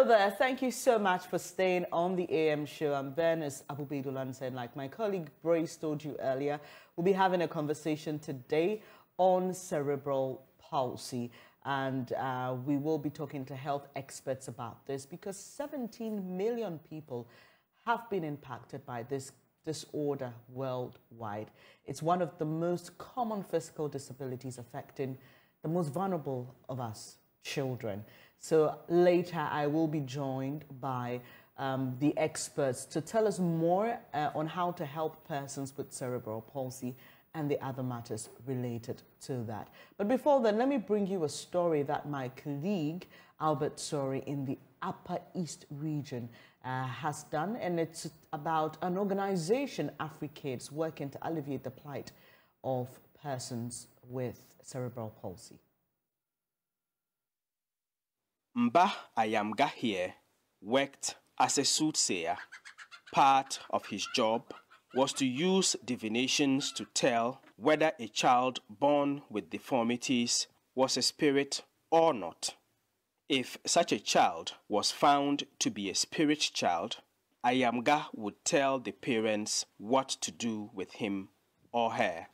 Hello there. Thank you so much for staying on the AM show. I'm Bernice Abubedulan, and like my colleague Brace told you earlier, we'll be having a conversation today on cerebral palsy. And we will be talking to health experts about this because 17 million people have been impacted by this disorder worldwide. It's one of the most common physical disabilities affecting the most vulnerable of us, children. So later I will be joined by the experts to tell us more on how to help persons with cerebral palsy and the other matters related to that. But before then, let me bring you a story that my colleague, Albert Sori, in the Upper East region has done, and it's about an organization, AfriKids, working to alleviate the plight of persons with cerebral palsy. Mba Ayamga here worked as a soothsayer. Part of his job was to use divinations to tell whether a child born with deformities was a spirit or not. If such a child was found to be a spirit child, Ayamga would tell the parents what to do with him or her.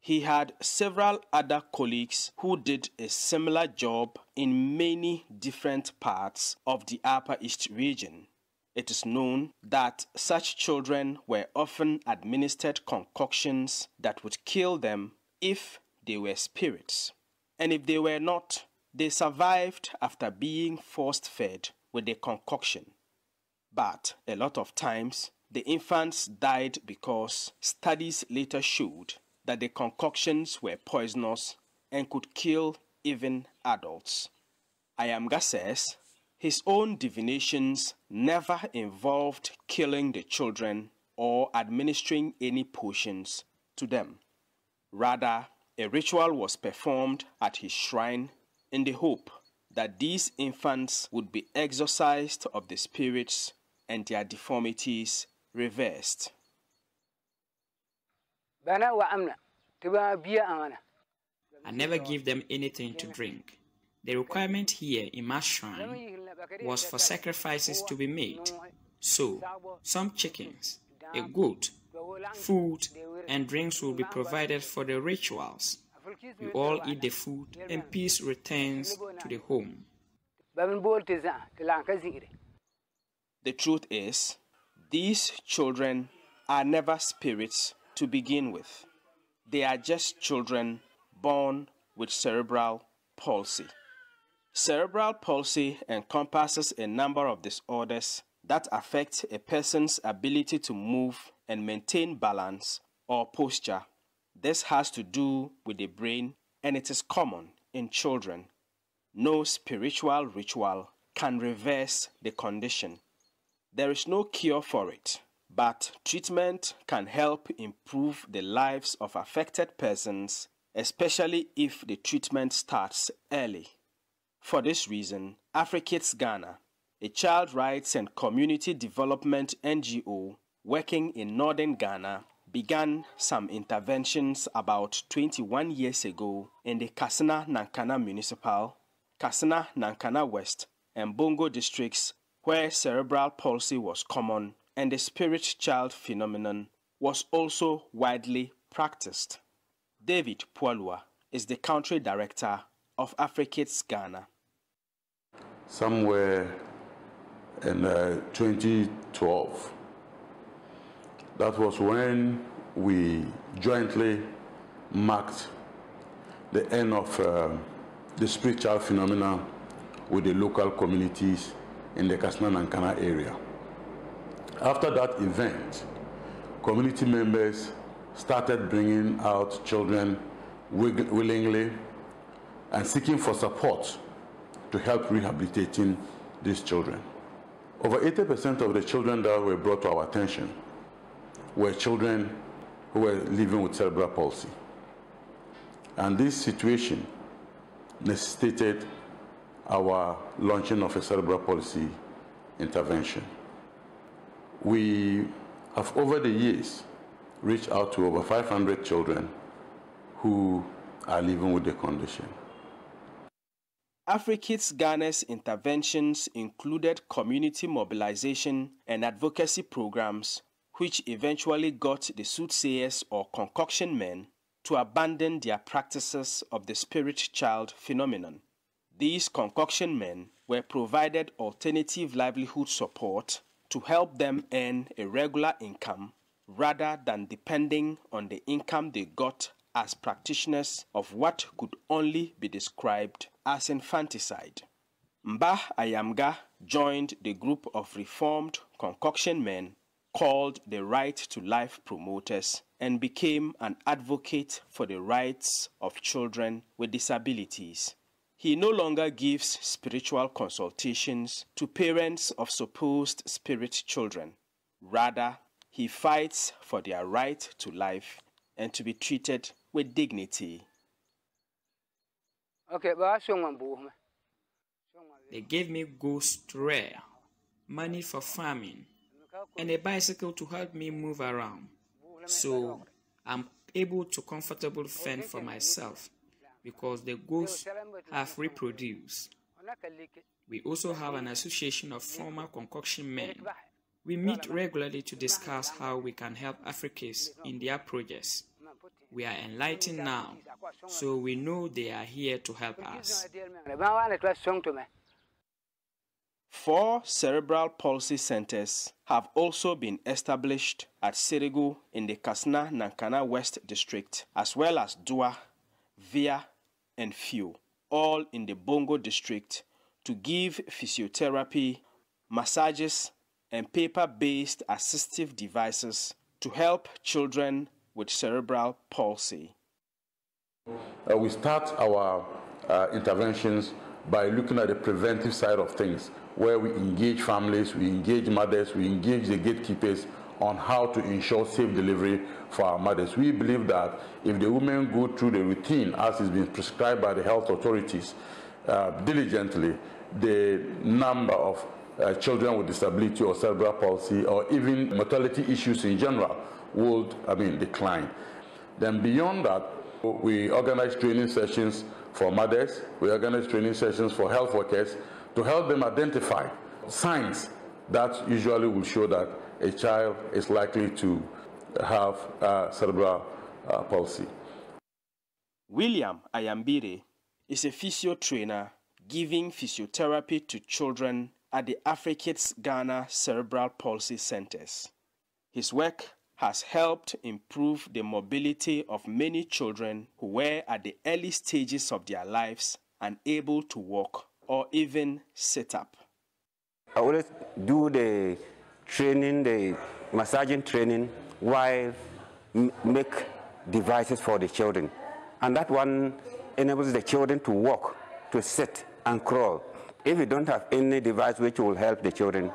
He had several other colleagues who did a similar job in many different parts of the Upper East region. It is known that such children were often administered concoctions that would kill them if they were spirits. And if they were not, they survived after being force-fed with the concoction. But a lot of times, the infants died because studies later showed that the concoctions were poisonous and could kill even adults. Ayamga says his own divinations never involved killing the children or administering any potions to them. Rather, a ritual was performed at his shrine in the hope that these infants would be exorcised of the spirits and their deformities reversed. I never give them anything to drink. The requirement here in my shrine was for sacrifices to be made. So, some chickens, a goat, food, and drinks will be provided for the rituals. We all eat the food and peace returns to the home. The truth is, these children are never spirits to begin with. They are just children born with cerebral palsy. Cerebral palsy encompasses a number of disorders that affect a person's ability to move and maintain balance or posture. This has to do with the brain, and it is common in children. No spiritual ritual can reverse the condition. There is no cure for it, but treatment can help improve the lives of affected persons, especially if the treatment starts early. For this reason, AfriKids Ghana, a child rights and community development NGO working in northern Ghana, began some interventions about 21 years ago in the Kassena Nankana Municipal, Kassena Nankana West, and Bongo districts where cerebral palsy was common and the spirit child phenomenon was also widely practiced. David Pualua is the country director of AfriKids Ghana. Somewhere in 2012, that was when we jointly marked the end of the spirit child phenomena with the local communities in the Kassena Nankana area. After that event, community members started bringing out children willingly and seeking for support to help rehabilitating these children. Over 80% of the children that were brought to our attention were children who were living with cerebral palsy. And this situation necessitated our launching of a cerebral palsy intervention. We have over the years reached out to over 500 children who are living with the condition. AfriKids Ghana's interventions included community mobilization and advocacy programs, which eventually got the soothsayers or concoction men to abandon their practices of the spirit child phenomenon. These concoction men were provided alternative livelihood support to help them earn a regular income rather than depending on the income they got as practitioners of what could only be described as infanticide. Mbah Ayamga joined the group of reformed concoction men called the Right to Life Promoters and became an advocate for the rights of children with disabilities. He no longer gives spiritual consultations to parents of supposed spirit children. Rather, he fights for their right to life and to be treated with dignity. They gave me goods to rear, money for farming, and a bicycle to help me move around, so I'm able to comfortably fend for myself because the goats have reproduced. We also have an association of former concoction men. We meet regularly to discuss how we can help Africans in their projects. We are enlightened now, so we know they are here to help us. 4 cerebral palsy centers have also been established at Seregu in the Katsina-Nankana West District, as well as Dua, Via, and Few, all in the Bongo District, to give physiotherapy, massages, and paper-based assistive devices to help children with cerebral palsy. We start our interventions by looking at the preventive side of things, where we engage families, we engage mothers, we engage the gatekeepers on how to ensure safe delivery for our mothers. We believe that if the women go through the routine as is being prescribed by the health authorities diligently, the number of children with disability or cerebral palsy or even mortality issues in general would decline. Then beyond that, we organize training sessions for mothers, we organize training sessions for health workers to help them identify signs that usually will show that a child is likely to have cerebral palsy. William Ayambire is a physio trainer giving physiotherapy to children at the AfriKids Ghana Cerebral Palsy Centers. His work has helped improve the mobility of many children who were at the early stages of their lives unable to walk or even sit up. I always do the training, the massaging training, while make devices for the children. And that one enables the children to walk, to sit and crawl. If you don't have any device which will help the children,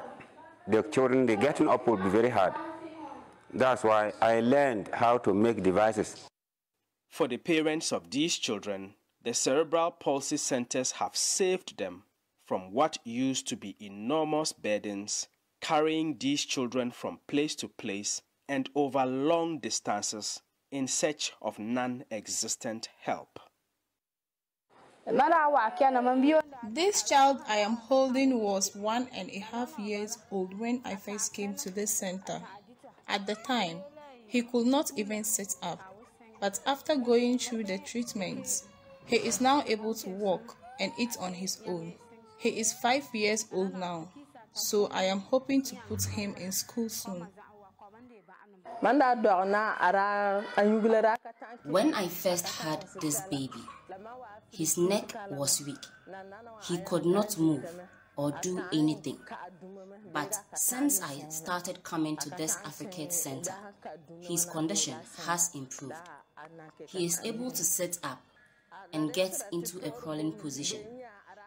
the getting up will be very hard. That's why I learned how to make devices. For the parents of these children, the Cerebral Palsy Centers have saved them from what used to be enormous burdens, carrying these children from place to place and over long distances in search of non-existent help. This child I am holding was 1.5 years old when I first came to this center. At the time, he could not even sit up, but after going through the treatments, he is now able to walk and eat on his own. He is 5 years old now, so I am hoping to put him in school soon. When I first had this baby, his neck was weak. He could not move or do anything. But since I started coming to this AfriKids Center, his condition has improved. He is able to sit up and get into a crawling position.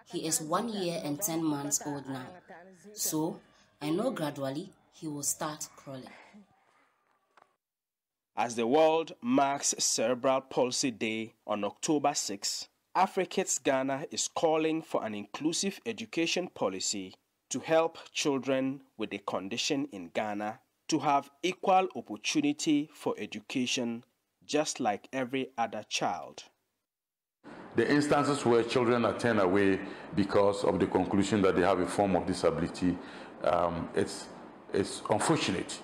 He is 1 year and 10 months old now, so I know gradually he will start crawling. As the world marks Cerebral Palsy Day on October 6, AfriKids Ghana is calling for an inclusive education policy to help children with the condition in Ghana to have equal opportunity for education just like every other child. the instances where children are turned away because of the conclusion that they have a form of disability, it's unfortunate.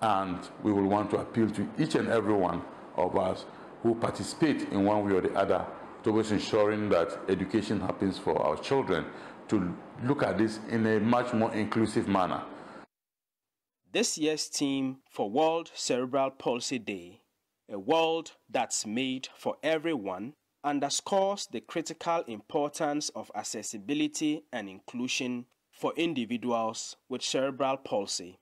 And we will want to appeal to each and every one of us who participate in one way or the other towards ensuring that education happens for our children, to look at this in a much more inclusive manner. This year's theme for World Cerebral Palsy Day, a world that's made for everyone, underscores the critical importance of accessibility and inclusion for individuals with cerebral palsy.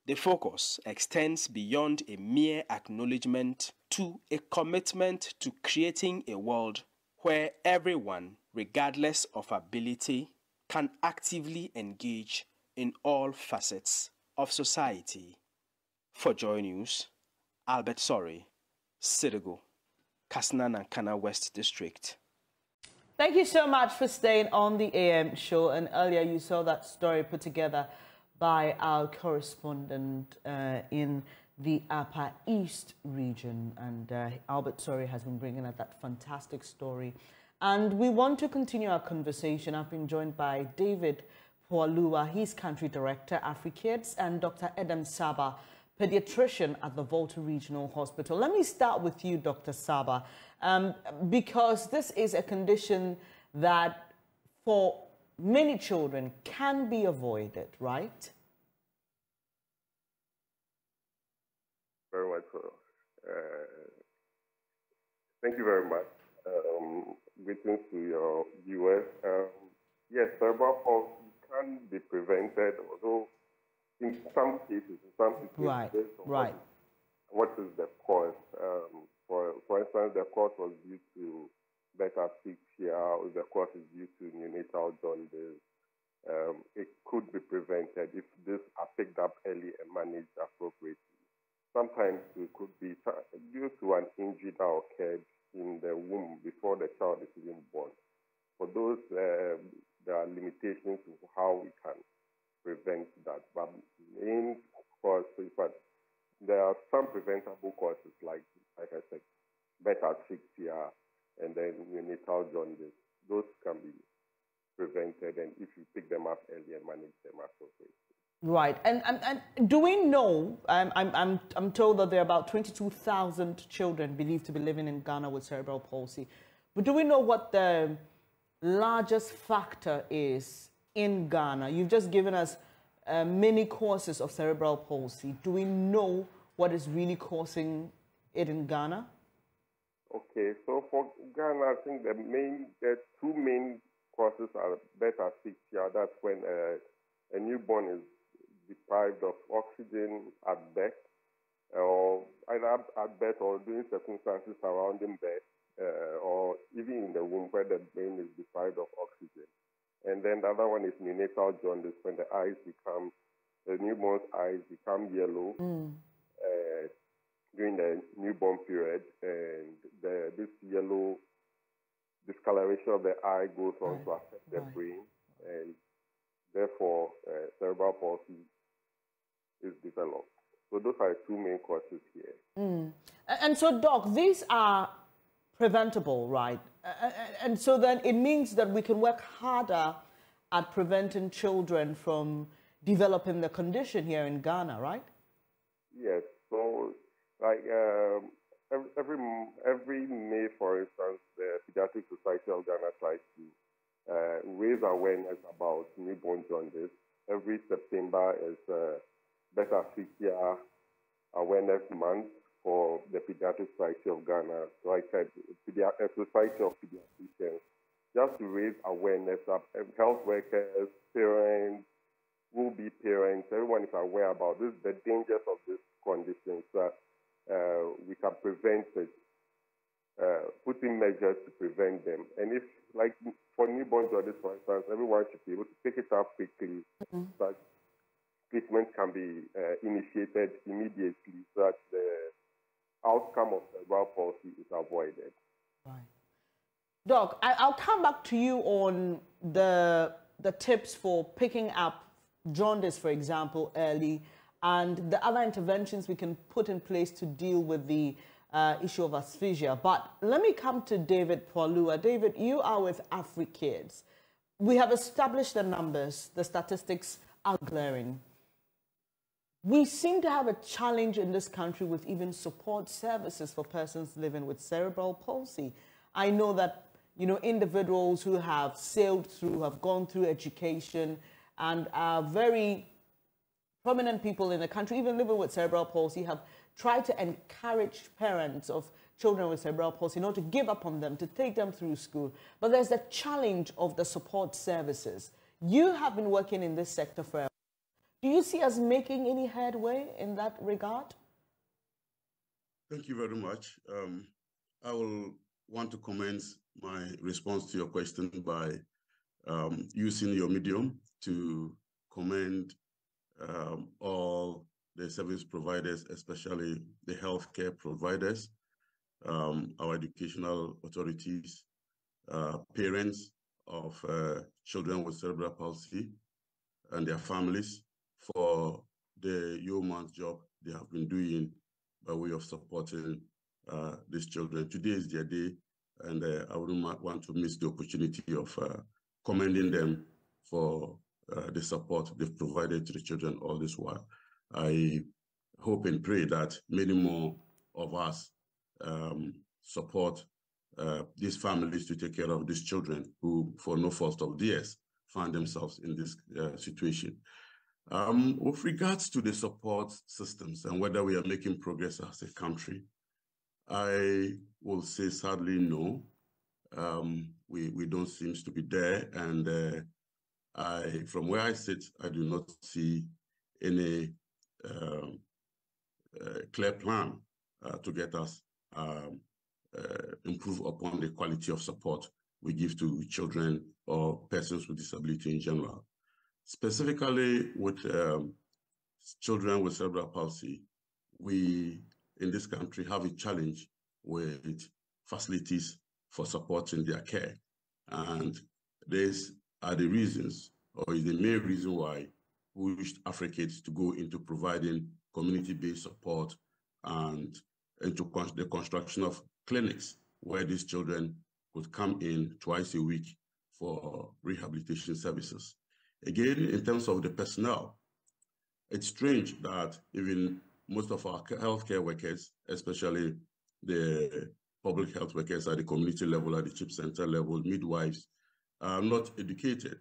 The focus extends beyond a mere acknowledgement to a commitment to creating a world where everyone, regardless of ability, can actively engage in all facets of society. For Joy News, Albert Sorry, Sirigu, Kasna Nankana West District. Thank you so much for staying on the AM show. And earlier you saw that story put together by our correspondent in the Upper East region. And Albert Sorry has been bringing us that fantastic story. And we want to continue our conversation. I've been joined by David Poalua, he's Country Director, AfriKids, and Dr. Adam Saba, pediatrician at the Volta Regional Hospital. Let me start with you, Dr. Saba, because this is a condition that for many children can be avoided, right? Very much so. Thank you very much. Greetings to your viewers. Yes, cerebral palsy can be prevented, although in some cases, in some situations, what is the cause? For instance, the cause was due to beta asphyxia, or the cause is due to neonatal jaundice. It could be prevented if these are picked up early and managed appropriately. Sometimes it could be due to an injury that occurred in the womb before the child is even born. For those, there are limitations to how we can prevent that. But main cause, but there are some preventable causes, like I said, beta asphyxia and then neonatal jaundice. Those can be prevented, and if you pick them up early and manage them appropriately. Right, and do we know? I'm told that there are about 22,000 children believed to be living in Ghana with cerebral palsy. But do we know what the largest factor is in Ghana? You've just given us many causes of cerebral palsy. Do we know what is really causing it in Ghana? Okay, so for Ghana, I think the two main causes are beta asphyxia. That's when a newborn is deprived of oxygen at birth, or either at birth or during circumstances surrounding birth, or even in the womb where the brain is deprived of oxygen. And then the other one is neonatal jaundice, when the newborn's eyes become yellow during the newborn period, and this yellow discoloration of the eye goes on to affect the brain, and therefore cerebral palsy is developed. So those are the two main causes here. And so, Doc, these are preventable, right? And so then it means that we can work harder at preventing children from developing the condition here in Ghana, right? Yes. So, like every May, for instance, the Pediatric Society of Ghana tries to raise awareness about newborn jaundice. Every September is Beta Asphyxia Awareness Month for the Pediatric Society of Ghana. So I said, a Society of Pediatricians, just to raise awareness of health workers, parents, will-be parents, everyone is aware about this, the dangers of this condition, so we can prevent it, putting measures to prevent them. And if, like for newborn jaundice, for instance, everyone should be able to pick it up quickly, so that treatment can be initiated immediately, so that the outcome of cerebral palsy is avoided. Right. Doc, I'll come back to you on the tips for picking up jaundice, for example, early, and the other interventions we can put in place to deal with the issue of asphyxia. But let me come to David Poilua. David, you are with AfriKids. We have established the numbers. The statistics are glaring. We seem to have a challenge in this country with even support services for persons living with cerebral palsy. I know that, you know, individuals who have sailed through, have gone through education, and are very prominent people in the country, even living with cerebral palsy, have tried to encourage parents of children with cerebral palsy not to give up on them, to take them through school. But there's the challenge of the support services. You have been working in this sector forever. Do you see us making any headway in that regard? Thank you very much. I will want to commence my response to your question by using your medium to commend all the service providers, especially the healthcare providers, our educational authorities, parents of children with cerebral palsy and their families for the yeoman's job they have been doing by way of supporting these children. Today is their day, and I wouldn't want to miss the opportunity of commending them for the support they've provided to the children all this while. I hope and pray that many more of us support these families to take care of these children who, for no fault of theirs, find themselves in this situation. With regards to the support systems and whether we are making progress as a country, I will say sadly no. We don't seem to be there, and from where I sit, I do not see any clear plan to get us improve upon the quality of support we give to children or persons with disability in general. Specifically with children with cerebral palsy, we in this country have a challenge with facilities for supporting their care. And these are the reasons, or is the main reason why we wished AfriKids to go into providing community-based support and into the construction of clinics where these children could come in twice a week for rehabilitation services. Again, in terms of the personnel, it's strange that even most of our healthcare workers, especially the public health workers at the community level, at the CHIP center level, midwives, are not educated.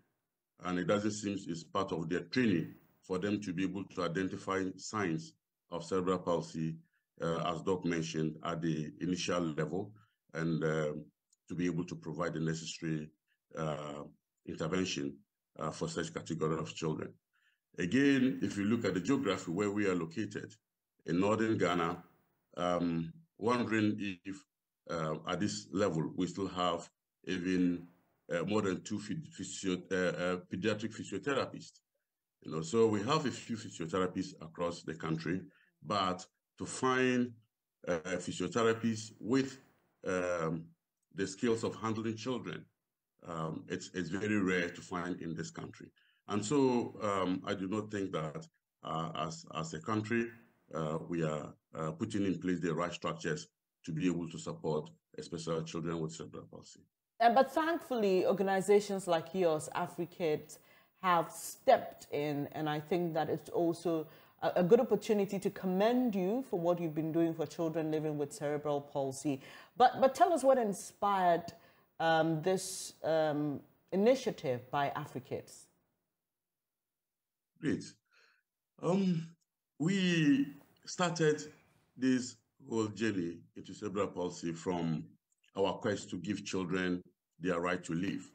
And it doesn't seem it's part of their training for them to be able to identify signs of cerebral palsy, as Doc mentioned, at the initial level, and to be able to provide the necessary intervention for such category of children. Again, if you look at the geography where we are located in northern Ghana, wondering if at this level we still have even more than 2 pediatric physiotherapists. You know, so we have a few physiotherapists across the country, but to find physiotherapists with the skills of handling children, it's very rare to find in this country. And so I do not think that as a country, we are putting in place the right structures to be able to support especially children with cerebral palsy. But thankfully, organizations like yours, AfriKids, have stepped in, and I think that it's also a good opportunity to commend you for what you've been doing for children living with cerebral palsy. But tell us what inspired this initiative by AfriKids. Great. We started this whole journey into cerebral palsy from our quest to give children their right to live.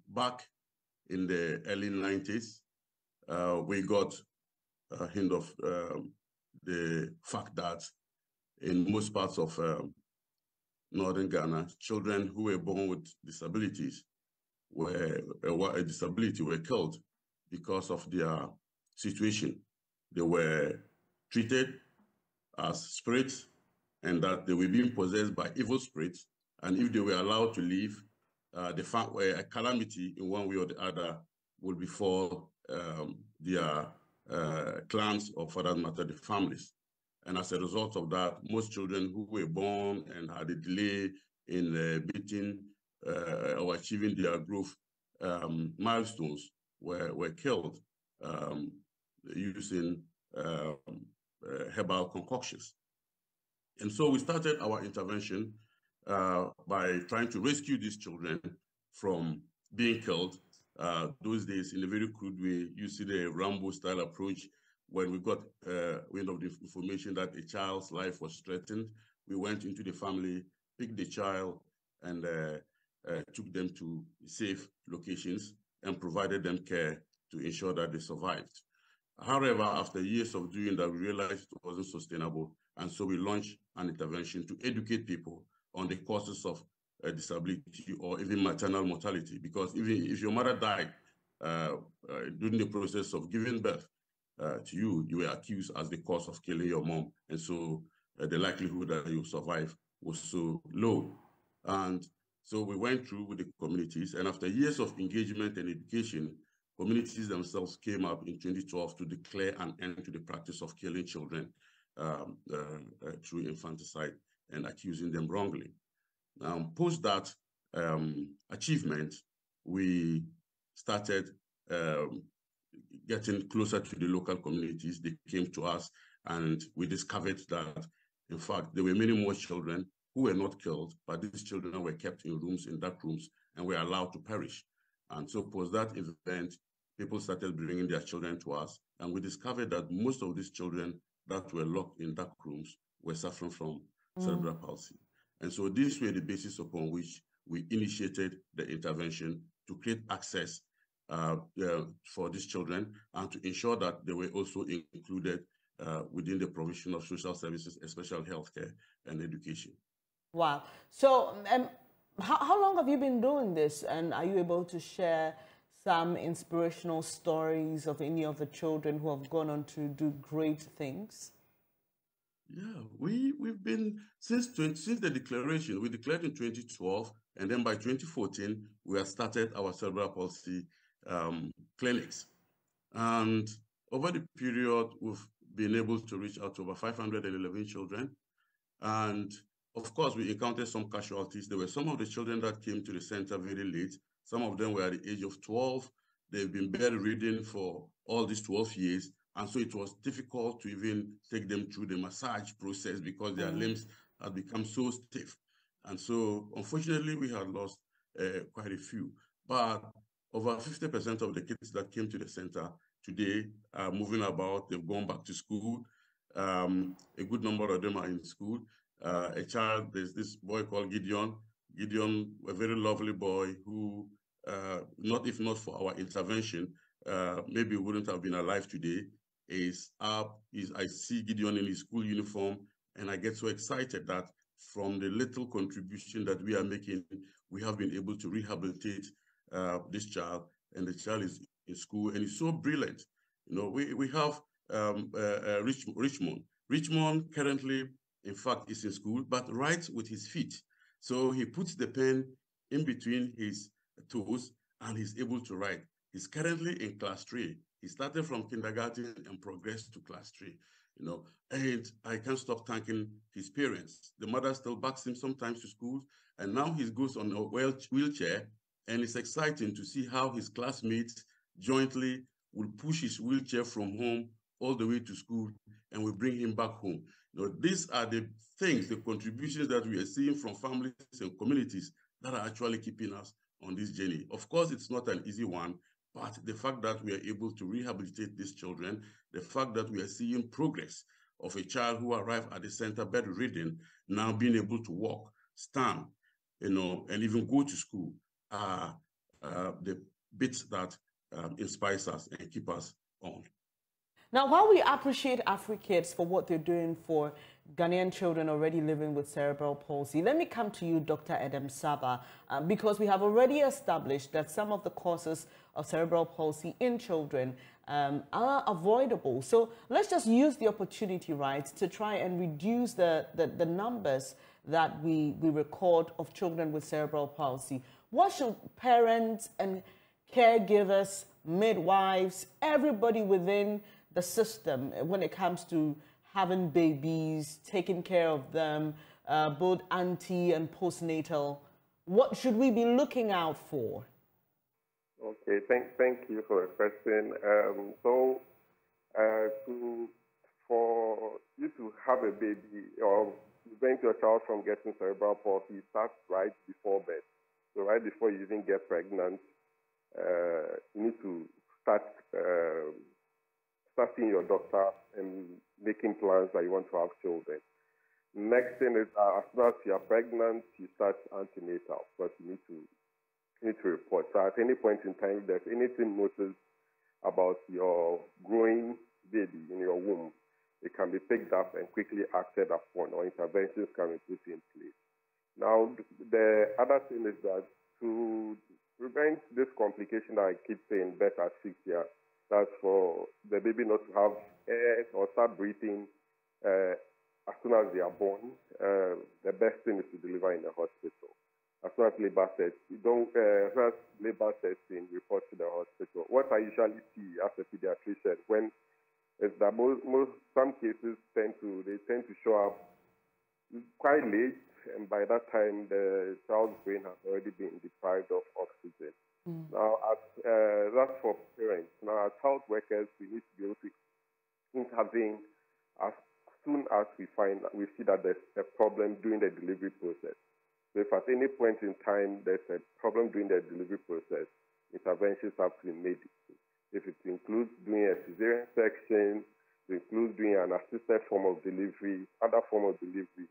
Back in the early 90s, we got a hint of the fact that in most parts of northern Ghana, children who were born with disabilities were killed because of their situation. They were treated as spirits, and that they were being possessed by evil spirits. And if they were allowed to live, a calamity in one way or the other would befall their clans, or for that matter, the families. And as a result of that, most children who were born and had a delay in meeting or achieving their growth milestones were killed using herbal concoctions. And so we started our intervention by trying to rescue these children from being killed. Those days, in a very crude way, you see the Rambo-style approach. When we got wind of the information that a child's life was threatened, we went into the family, picked the child, and took them to safe locations and provided them care to ensure that they survived. However, after years of doing that, we realized it wasn't sustainable, and so we launched an intervention to educate people on the causes of disability or even maternal mortality, because even if your mother died during the process of giving birth to you, you were accused as the cause of killing your mom, and so the likelihood that you survive was so low. And so we went through with the communities, and after years of engagement and education, communities themselves came up in 2012 to declare an end to the practice of killing children through infanticide and accusing them wrongly. Post that achievement, we started getting closer to the local communities. They came to us, and we discovered that, in fact, there were many more children who were not killed, but these children were kept in rooms, in dark rooms, and were allowed to perish. And so post that event, people started bringing their children to us, and we discovered that most of these children that were locked in dark rooms were suffering from cerebral palsy. And so these were the basis upon which we initiated the intervention to create access for these children and to ensure that they were also included within the provision of social services, especially healthcare and education. Wow. So how long have you been doing this? And are you able to share some inspirational stories of any of the children who have gone on to do great things? Yeah, we've been, since the declaration, we declared in 2012, and then by 2014, we have started our cerebral palsy clinics. And over the period, we've been able to reach out to over 511 children. And of course, we encountered some casualties. There were some of the children that came to the center very late. Some of them were at the age of 12. They've been bedridden for all these 12 years. And so it was difficult to even take them through the massage process because their limbs had become so stiff. And so, unfortunately, we had lost quite a few. But over 50% of the kids that came to the center today are moving about. They've gone back to school. A good number of them are in school. A child, there's this boy called Gideon. Gideon, a very lovely boy who, if not for our intervention, maybe wouldn't have been alive today. I see Gideon in his school uniform, and I get so excited that from the little contribution that we are making, we have been able to rehabilitate this child, and the child is in school, and he's so brilliant. You know, we have Richmond. Richmond currently, in fact, is in school, but writes with his feet. So he puts the pen in between his toes, and he's able to write. He's currently in class 3. He started from kindergarten and progressed to class 3, you know, and I can't stop thanking his parents. The mother still backs him sometimes to school, and now he goes on a wheelchair, and it's exciting to see how his classmates jointly will push his wheelchair from home all the way to school, and we bring him back home. You know, these are the things, the contributions that we are seeing from families and communities that are actually keeping us on this journey. Of course, it's not an easy one, but the fact that we are able to rehabilitate these children, the fact that we are seeing progress of a child who arrived at the center bedridden, now being able to walk, stand, you know, and even go to school, are the bits that inspires us and keep us on. Now, while we appreciate AfriKids for what they're doing for Ghanaian children already living with cerebral palsy, let me come to you, Dr. Edem Saba, because we have already established that some of the causes of cerebral palsy in children are avoidable. So let's just use the opportunity, right, to try and reduce the numbers that we record of children with cerebral palsy. What should parents and caregivers, midwives, everybody within the system when it comes to having babies, taking care of them, both ante and postnatal, what should we be looking out for? Okay, thank you for the question. For you to have a baby or prevent your child from getting cerebral palsy, starts right before birth. So right before you even get pregnant, you need to start seeing your doctor and making plans that you want to have children. Next thing is as soon as you are pregnant, you start antenatal, but you need to report. So at any point in time, if there's anything noticed about your growing baby in your womb, it can be picked up and quickly acted upon, or interventions can be put in place. Now, the other thing is that to prevent this complication that I keep saying, birth at 6 years, that's for the baby not to have air or start breathing as soon as they are born. The best thing is to deliver in the hospital. As soon as labor sets, you don't first labor testing, report to the hospital. What I usually see as a pediatrician when is that some cases tend to show up quite late, and by that time the child's brain has already been deprived of oxygen. Now, that's for parents. Now, as health workers, we need to be able to intervene as soon as we see that there's a problem during the delivery process. So if at any point in time there's a problem during the delivery process, interventions have to be made. If it includes doing a cesarean section, it includes doing an assisted form of delivery, other form of delivery,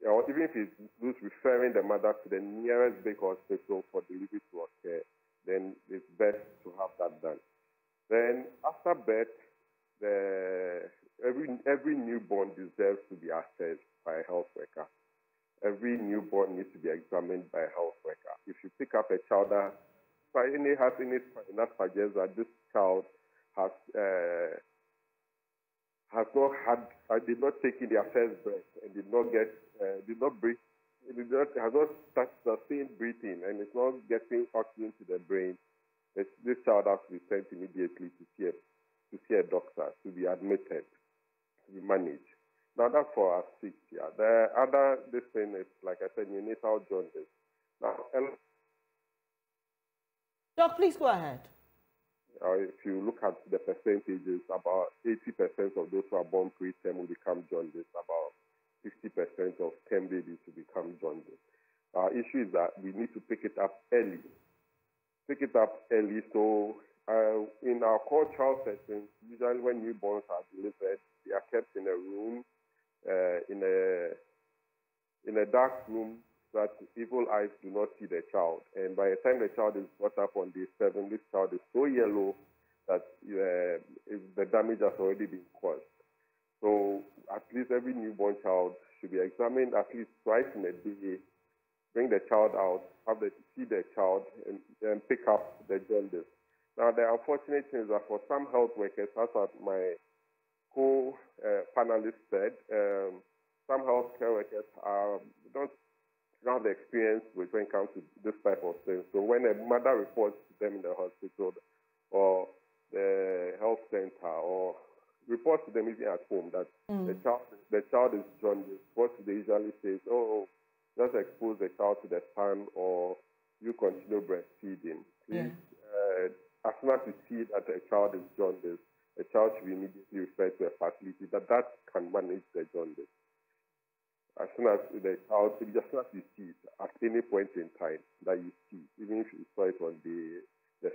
or even if it includes referring the mother to the nearest big hospital for delivery to occur, then it's best to have that done. Then after birth, every newborn deserves to be assessed by a health worker. Every newborn needs to be examined by a health worker. If you pick up a child that has any sign that suggests that this child has did not take in their first breath and did not breathe, has not sustained breathing and is not getting oxygen to the brain, this child has to be sent immediately to see a doctor, to be admitted, to be managed. Now that's for our 6 years. The other thing is, like I said, neonatal jaundice. Now, Doc, please go ahead. If you look at the percentages, about 80% of those who are born preterm will become jaundice. About 60% of term babies will become jaundice. Our issue is that we need to pick it up early. So in our core child settings, usually when newborns are delivered, they are kept in a room, in a dark room, so that evil eyes do not see the child. And by the time the child is brought up on day 7, this child is so yellow that the damage has already been caused. So at least every newborn child should be examined at least twice in a day. Bring the child out, see the child, and pick up the jaundice. Now, the unfortunate thing is that for some health workers, as my co-panelist said, some healthcare workers don't have the experience when it comes to this type of thing. So when a mother reports to them in the hospital or the health center, or reports to them even at home that the child is jaundice, what they usually say is, oh, just expose the child to the sun or you continue breastfeeding. Please, as soon as you see that a child is jaundice, the child should be immediately referred to a facility that can manage the jaundice. As soon as the child, just as you see it, at any point in time that you see, even if you saw it on the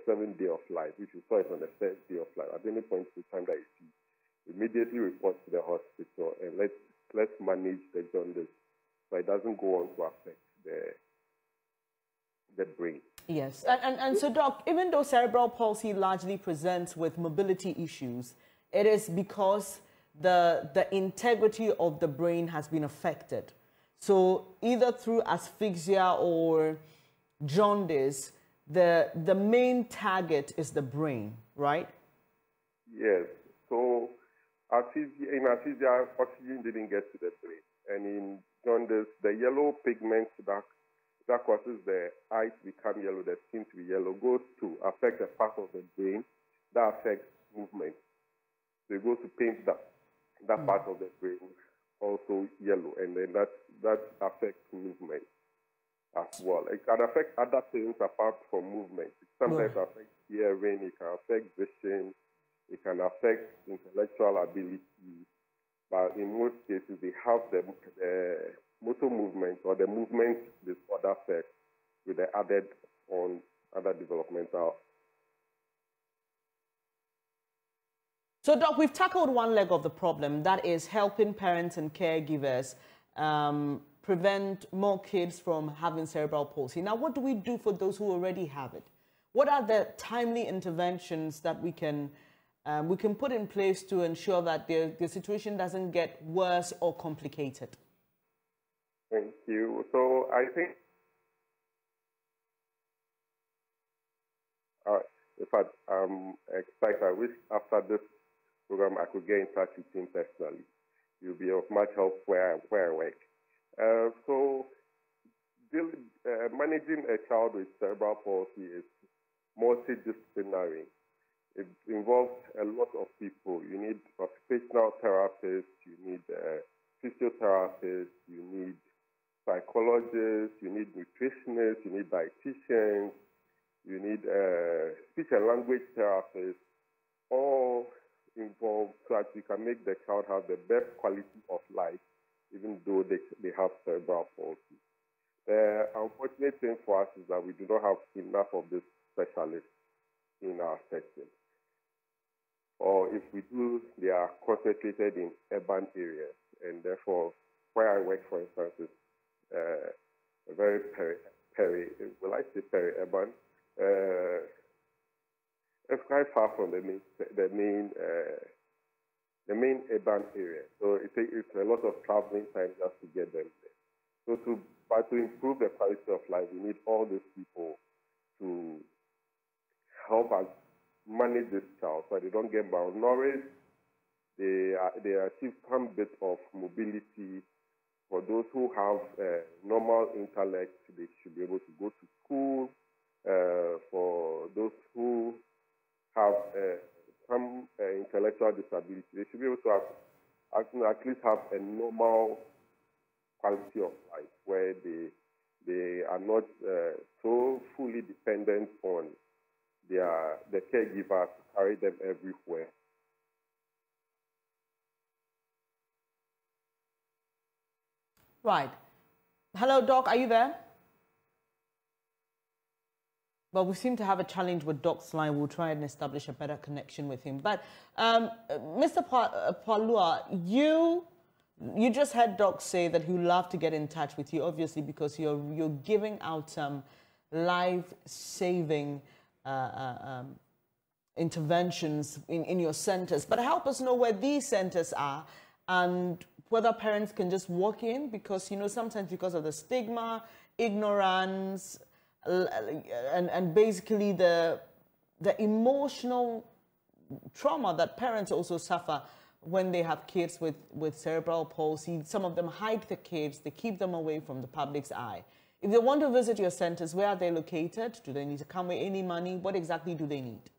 7th day of life, if you saw it on the 1st day of life, at any point in time that you see, immediately report to the hospital and let's manage the jaundice so it doesn't go on to affect the brain. Yes, and so Doc, even though cerebral palsy largely presents with mobility issues, it is because the integrity of the brain has been affected. So either through asphyxia or jaundice, the main target is the brain, right? Yes. So in asphyxia, oxygen didn't get to the brain. And in jaundice, the yellow pigment that causes the eyes to become yellow, the skin to be yellow, goes to affect a part of the brain that affects movement. So it goes to paint that. that part of the brain also yellow, and then that affects movement as well. It can affect other things apart from movement. It sometimes affects hearing, it can affect vision, it can affect intellectual ability, but in most cases they have the motor movement or the movement disorder first with the added on other developmental. So, Doc, we've tackled one leg of the problem, that is helping parents and caregivers prevent more kids from having cerebral palsy. Now, what do we do for those who already have it? What are the timely interventions that we can put in place to ensure that the situation doesn't get worse or complicated? Thank you. So I think, in fact, I'm excited. I wish after this program I could get in touch with him personally. You'll be of much help where I work. So managing a child with cerebral palsy is multidisciplinary. It involves a lot of people. You need occupational therapists, you need physiotherapists, you need psychologists, you need nutritionists, you need dietitians, you need speech and language therapists, all involved so that you can make the child have the best quality of life, even though they have cerebral palsy. The unfortunate thing for us is that we do not have enough of these specialists in our setting. Or if we do, they are concentrated in urban areas, and therefore, where I work, for instance, is a very peri-urban. It's quite far from the main urban area. So it's a lot of traveling time just to get them there. So to improve the quality of life, we need all these people to help us manage this child so they don't get malnourished. They achieve some bit of mobility. For those who have normal intellect, they should be able to go to school. For those who have some intellectual disability, they should be able to at least have a normal quality of life where they are not so fully dependent on the caregiver to carry them everywhere. Right. Hello, Doc, are you there? Well, we seem to have a challenge with Doc's line. We'll try and establish a better connection with him. But Mr. Palua, you just heard Doc say that he would love to get in touch with you, obviously, because you're giving out some life-saving interventions in your centers. But help us know where these centers are and whether parents can just walk in, because, you know, sometimes because of the stigma, ignorance, and basically the emotional trauma that parents also suffer when they have kids with cerebral palsy. Some of them hide the kids, they keep them away from the public's eye. If they want to visit your centers, where are they located? Do they need to come with any money? What exactly do they need?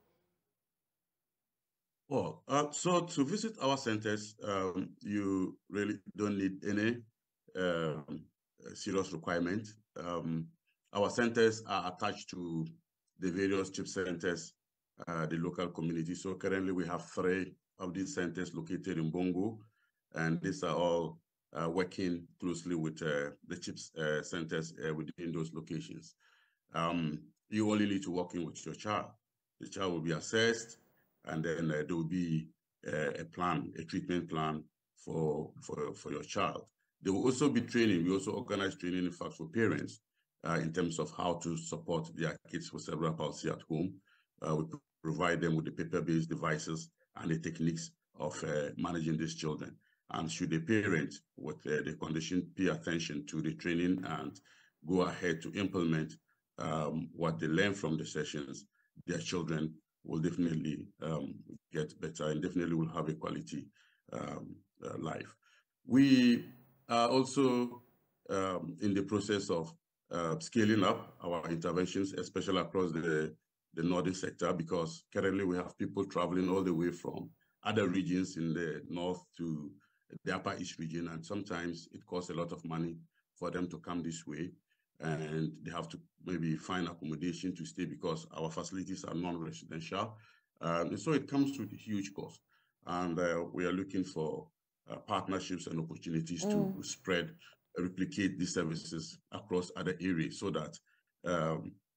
Well, so to visit our centers, you really don't need any serious requirement. Our centers are attached to the various CHIP centers, the local community. So currently we have 3 of these centers located in Bongo, and these are all working closely with the CHIPS centers within those locations. You only need to walk in with your child. The child will be assessed, and then there will be a treatment plan for your child. There will also be training. We also organize training, in fact, for parents in terms of how to support their kids with cerebral palsy at home. We provide them with the paper-based devices and the techniques of managing these children. And should a parent with the condition pay attention to the training and go ahead to implement what they learn from the sessions, their children will definitely get better and definitely will have a quality life. We are also in the process of scaling up our interventions, especially across the northern sector, because currently we have people traveling all the way from other regions in the north to the Upper East region, and sometimes it costs a lot of money for them to come this way, and they have to maybe find accommodation to stay because our facilities are non-residential. So it comes with a huge cost, and we are looking for partnerships and opportunities to spread, replicate these services across other areas so that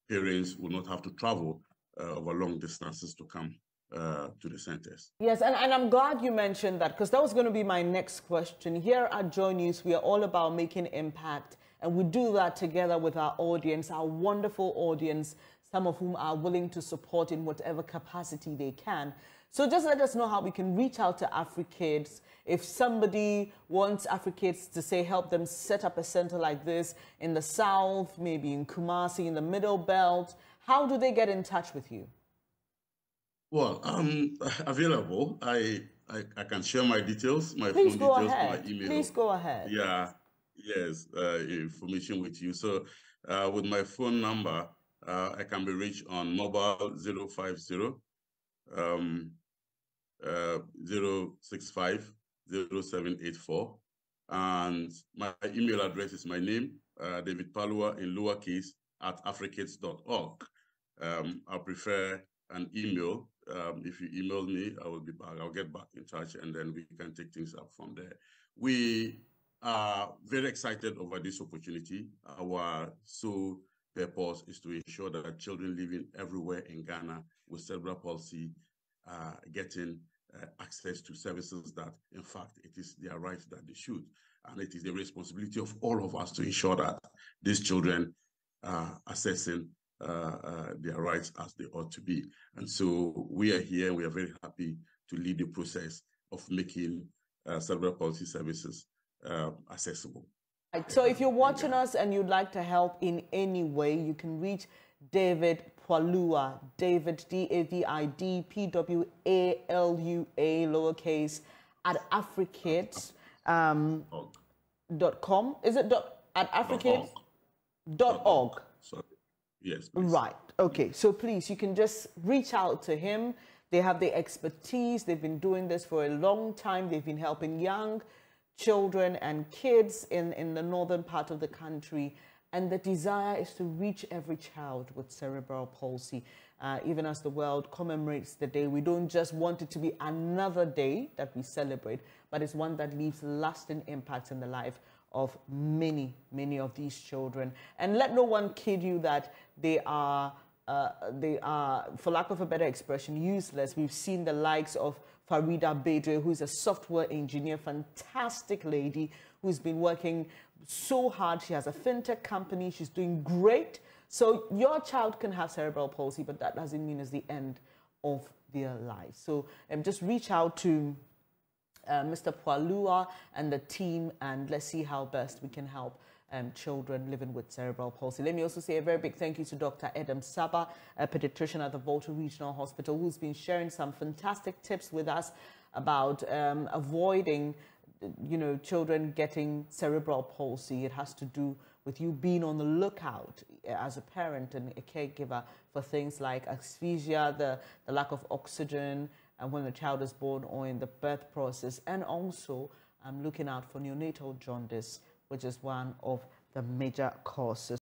parents will not have to travel over long distances to come to the centers. Yes, and I'm glad you mentioned that, because that was going to be my next question. Here at Joy News, we are all about making impact, and we do that together with our audience, our wonderful audience, some of whom are willing to support in whatever capacity they can. So just let us know how we can reach out to AfriKids. If somebody wants AfriKids to, say, help them set up a center like this in the South, maybe in Kumasi, in the Middle Belt, how do they get in touch with you? Well, I'm available. I can share my details, my Please phone go details, ahead. my email. Please go ahead. Yeah, yes, information with you. So with my phone number, I can be reached on mobile 050 065 0784. And my email address is my name, David Palua, in lowercase, @afrikids.org. I prefer an email. If you email me, I will be back. I'll get back in touch, and then we can take things up from there. We are very excited over this opportunity. Our sole purpose is to ensure that children living everywhere in Ghana with cerebral palsy are getting access to services that, in fact, it is their right that they should. And it is the responsibility of all of us to ensure that these children are accessing their rights as they ought to be. And so we are here, and we are very happy to lead the process of making cerebral palsy services accessible. So if you're watching us and you'd like to help in any way, you can reach David Palua, David, DAVID, PWALUA, lowercase, at afrikids.com. Is it at afrikids.org? Sorry. Yes, please. Right. Okay. So please, you can just reach out to him. They have the expertise. They've been doing this for a long time. They've been helping young children and kids in the northern part of the country. And the desire is to reach every child with cerebral palsy. Even as the world commemorates the day, we don't just want it to be another day that we celebrate, but it's one that leaves lasting impacts in the life of many, many of these children. And let no one kid you that they are, for lack of a better expression, useless. We've seen the likes of Farida Bedre, who's a software engineer, fantastic lady, who's been working so hard. She has a fintech company. She's doing great. So your child can have cerebral palsy, but that doesn't mean it's the end of their life. So just reach out to Mr. Palua and the team, and let's see how best we can help children living with cerebral palsy. Let me also say a very big thank you to Dr. Adam Saba, a pediatrician at the Volta Regional Hospital, who's been sharing some fantastic tips with us about avoiding, children getting cerebral palsy. It has to do with you being on the lookout as a parent and a caregiver for things like asphyxia, the lack of oxygen, and when the child is born or in the birth process, and also looking out for neonatal jaundice, which is one of the major causes.